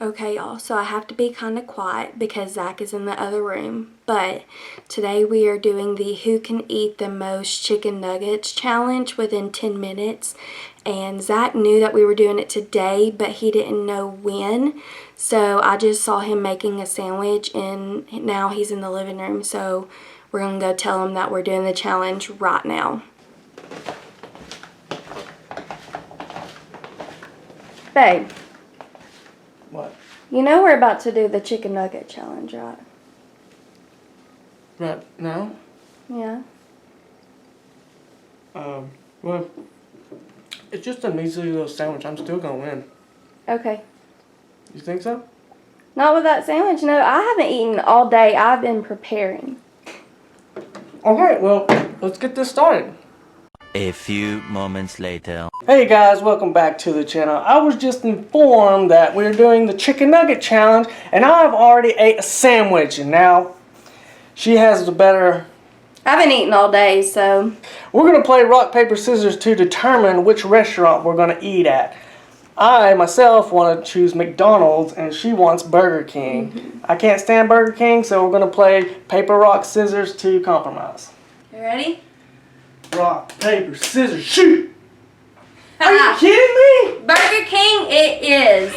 Okay, y'all, so I have to be kind of quiet because Zach is in the other room. But today we are doing the Who Can Eat the Most Chicken Nuggets challenge within 10 minutes. And Zach knew that we were doing it today, but he didn't know when. So I just saw him making a sandwich and now he's in the living room. So we're going to go tell him that we're doing the challenge right now. Babe. What? You know we're about to do the chicken nugget challenge, right? Right now? Yeah. Well, it's just a measly little sandwich. I'm still gonna win. Okay. You think so? Not with that sandwich. No, I haven't eaten all day. I've been preparing. Alright, well, let's get this started. A few moments later. Hey guys, welcome back to the channel. I was just informed that we're doing the chicken nugget challenge, and I've already ate a sandwich, and now she has the better. I haven't eaten all day, so. We're gonna play rock, paper, scissors to determine which restaurant we're gonna eat at. I myself want to choose McDonald's, and she wants Burger King. I can't stand Burger King, so we're gonna play paper, rock, scissors to compromise. You ready? Rock, paper, scissors, shoot! Are you kidding me? Burger King it is.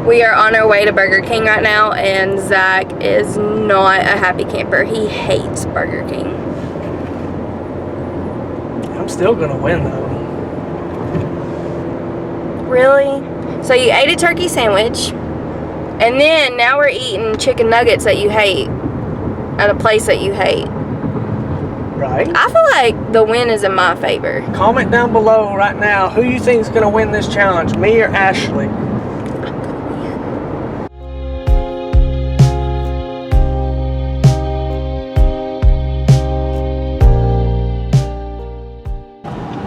We are on our way to Burger King right now, and Zach is not a happy camper. He hates Burger King. I'm still gonna win though. Really? So you ate a turkey sandwich, and then now we're eating chicken nuggets that you hate at a place that you hate. Right. I feel like the win is in my favor. Comment down below right now who you think is going to win this challenge, me or Ashley.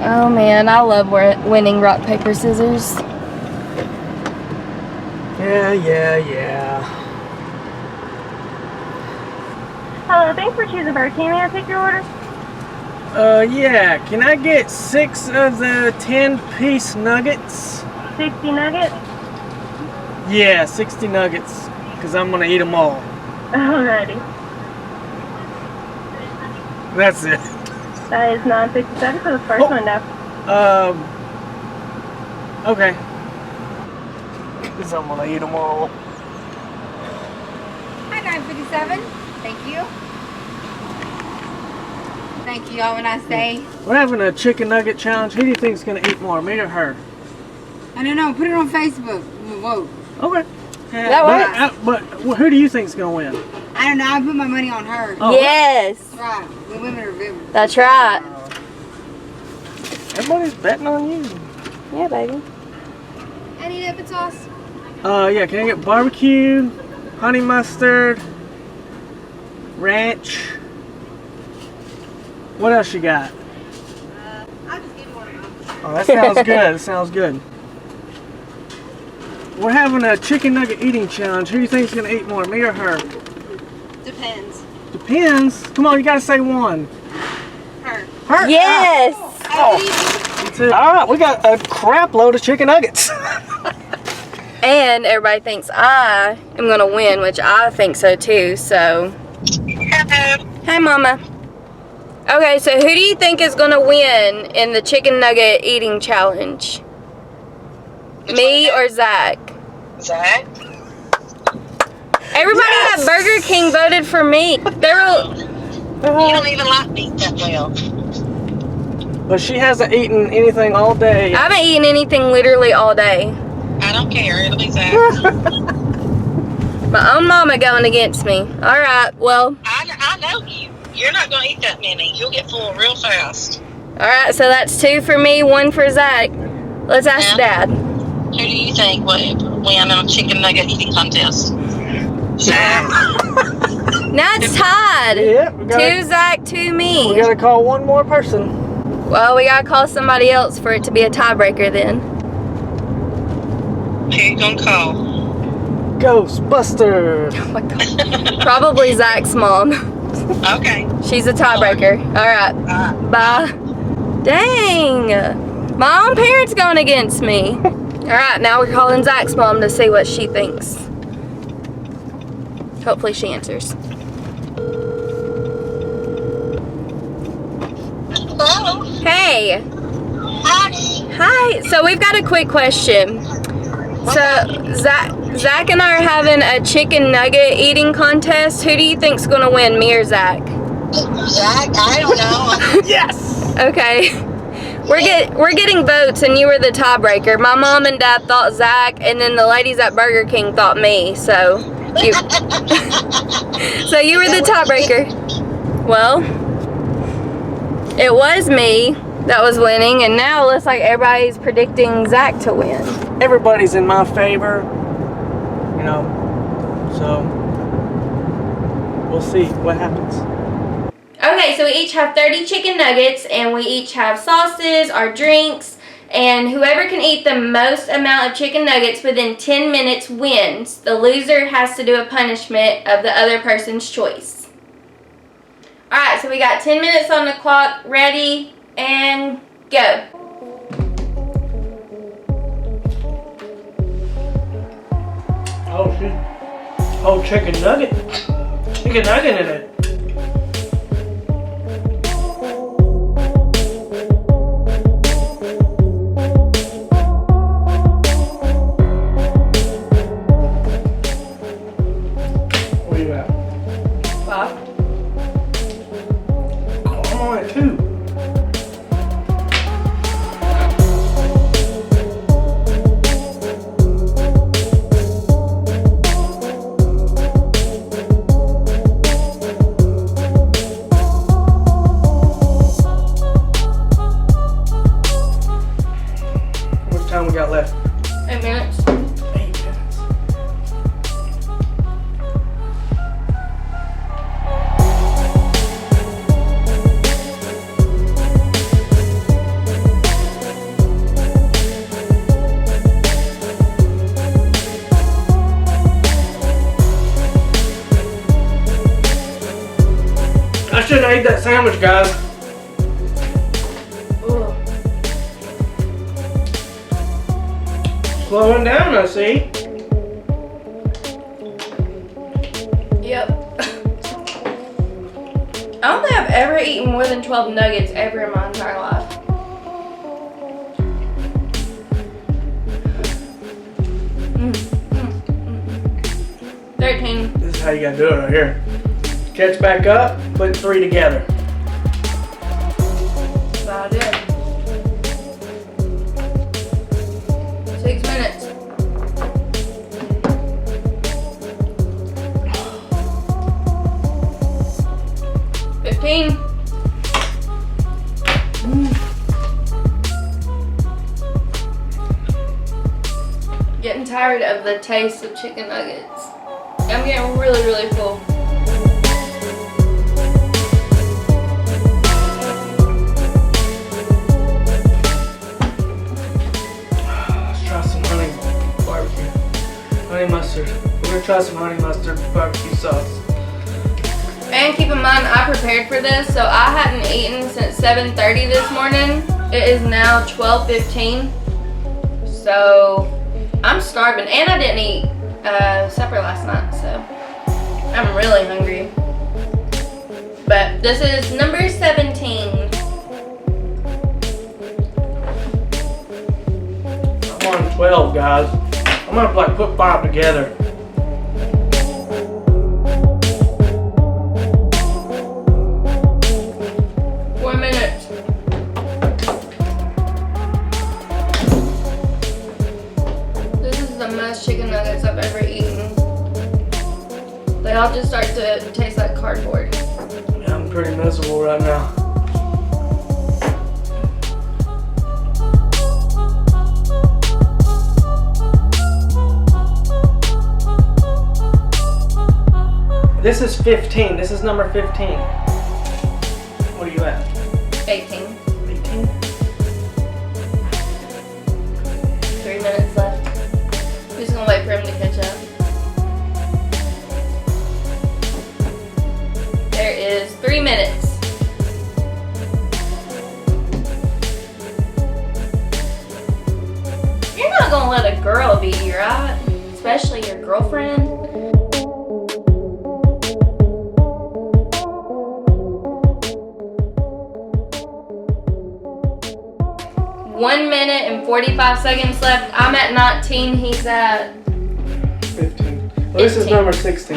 Oh man, I love winning rock, paper, scissors. Yeah. Hello, thanks for choosing Burger King. May I take your order? Yeah. Can I get 6 of the 10-piece nuggets? 60 nuggets? Yeah, 60 nuggets, because I'm going to eat them all. Alrighty. That's it. That is $9.57 for the first one now. Okay. Because I'm going to eat them all. Hi, 957. Thank you. Thank you. Have a nice day. We're having a chicken nugget challenge. Who do you think is going to eat more, me or her? I don't know. Put it on Facebook. We'll vote. Okay. That works. But who do you think is going to win? I don't know. I put my money on her. Oh, That's Yes. right. The women are good. That's right. Everybody's betting on you. Yeah, baby. Any dipping sauce? Yeah, can I get barbecue, honey mustard, ranch? What else you got? I'll just give you one of them. Oh, that sounds good. That sounds good. We're having a chicken nugget eating challenge. Who do you think is going to eat more, me or her? Depends. Depends. Come on, you got to say one. Her. Her? Yes. Oh. All right, we got a crap load of chicken nuggets. And everybody thinks I am going to win, which I think so too, so. Hi, Mama. Okay, so who do you think is going to win in the chicken nugget eating challenge? Me or Zach? Zach? Everybody at Burger King voted for me. They were. You don't even like meat that well. But she hasn't eaten anything all day. I haven't eaten anything literally all day. I don't care. It'll be Zach. My own mama going against me. All right, well. I know you. You're not going to eat that many. You'll get full real fast. All right, so that's 2 for me, 1 for Zach. Let's ask Yeah. Dad. Who do you think would win in a chicken nugget eating contest? Zach. Now it's tied. Yeah, we gotta, 2 Zach, 2 we me. got to call one more person. Well, we gotta call somebody else for it to be a tiebreaker then. Who you going to call? Ghostbusters. Oh my God. Probably Zach's mom. Okay. She's a tiebreaker. All right. Bye. Dang. My own parents going against me. Alright, now we're calling Zach's mom to see what she thinks. Hopefully she answers. Hello. Hey! Howdy. Hi! So we've got a quick question. So Zach and I are having a chicken nugget eating contest. Who do you think's gonna win, me or Zach? Zach, I don't know. Yes! Okay. We're getting votes, and you were the tiebreaker. My mom and dad thought Zach, and then the ladies at Burger King thought me. So you were the tiebreaker. Well, it was me that was winning, and now it looks like everybody's predicting Zach to win. Everybody's in my favor, you know, so we'll see what happens. Okay, so we each have 30 chicken nuggets, and we each have sauces, our drinks, and whoever can eat the most amount of chicken nuggets within 10 minutes wins. The loser has to do a punishment of the other person's choice. Alright, so we got 10 minutes on the clock, ready, and go. Oh, shoot. Oh, chicken nugget. Chicken nugget in it. Where you at? 5. Oh, I'm on it too. How much time we got left? 8 minutes. 8 minutes. I shouldn't have ate that sandwich, guys. Ooh. Slowing down, I see. Yep. I don't think I've ever eaten more than 12 nuggets ever in my entire life. Mm, mm, mm. 13. This is how you gotta do it right here. Catch back up, put 3 together. That's what I did. 6 minutes. $15. Getting tired of the taste of chicken nuggets. I'm getting really, really full. Let's try some honey barbecue. Honey mustard. We're gonna try some honey mustard barbecue sauce. And keep in mind, I prepared for this, so I hadn't eaten since 7:30 this morning. It is now 12:15, so I'm starving. And I didn't eat supper last night, so I'm really hungry. But this is number 17. I'm on 12, guys. I'm gonna like put 5 together. Chicken nuggets I've ever eaten. They all just start to taste like cardboard. Yeah, I'm pretty miserable right now. This is 15. This is number 15. What are you at? 18. 18? 3 minutes left. I'm just gonna wait for him to catch up. There is 3 minutes. You're not gonna gonna let a girl beat you, right? Especially your girlfriend. One minute and 45 seconds left. I'm at 19, he's at 15. Well, this is 15. number 16.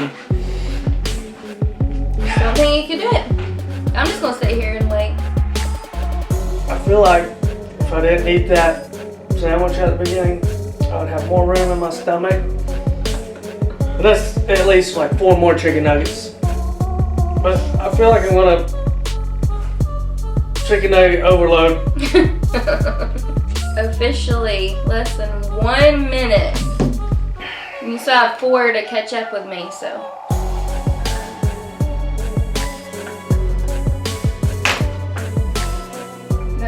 Don't think you can do it. I'm just gonna stay here and wait. I feel like if I didn't eat that sandwich at the beginning, I would have more room in my stomach. But that's at least like 4 more chicken nuggets. But I feel like I'm gonna chicken nugget overload. Officially less than 1 minute. You still have 4 to catch up with me, so. No.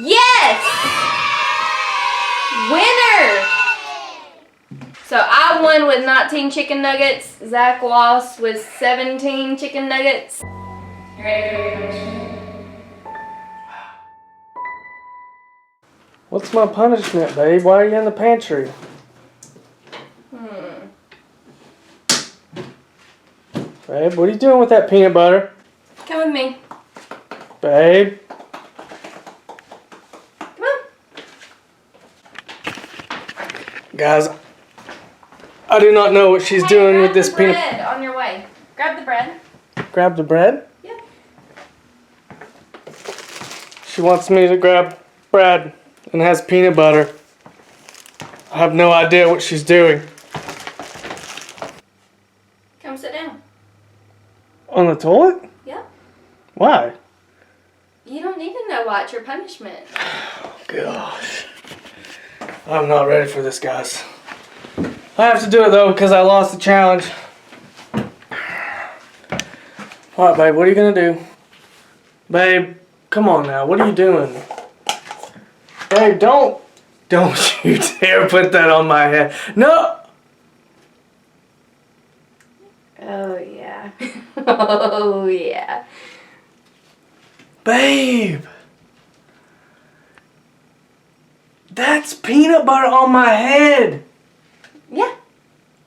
Yes! Winner! So I won with 19 chicken nuggets. Zach lost with 17 chicken nuggets. You ready for your punishment? What's my punishment, babe? Why are you in the pantry? Babe, what are you doing with that peanut butter? Come with me. Babe. Come on. Guys, I do not know what she's doing with this peanut. Grab the bread on your way. Grab the bread. Grab the bread? Yep. She wants me to grab bread and has peanut butter. I have no idea what she's doing. Come sit down. On the toilet? Yep. Why? You don't need to know why. It's your punishment. Gosh. I'm not ready for this, guys. I have to do it though because I lost the challenge. Alright, babe, what are you gonna do? Babe, come on now, what are you doing? Babe, don't you dare put that on my head. No! Oh, yeah. Oh, yeah. Babe! That's peanut butter on my head! Yeah.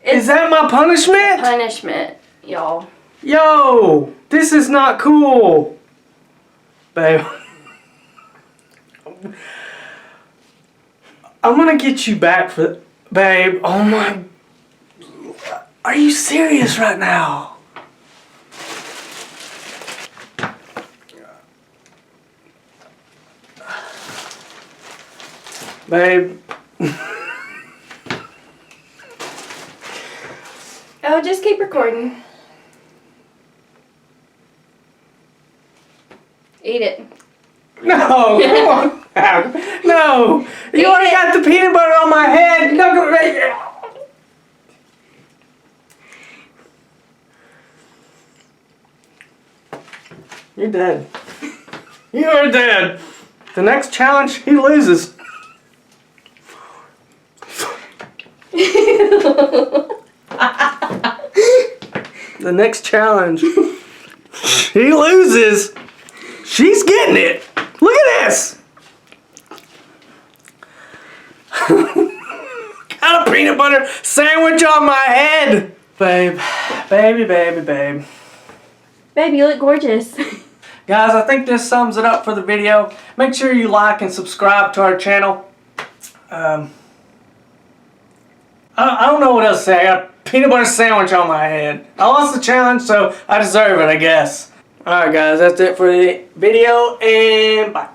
Is that my punishment? Punishment, y'all. Yo! This is not cool! Babe. I'm gonna get you back for... Babe, oh my... Are you serious right now? Babe. Oh, just keep recording. Eat it. No, come on now. No, you already got the peanut butter on my head. No, go right here. You're dead. You are dead. The next challenge, he loses. The next challenge, he loses. She's getting it. Look at this. Got a peanut butter sandwich on my head. Babe, baby, baby, babe. Babe, you look gorgeous. Guys, I think this sums it up for the video. Make sure you like and subscribe to our channel. I don't know what else to say. I got a peanut butter sandwich on my head. I lost the challenge, so I deserve it, I guess. Alright guys, that's it for the video, and bye.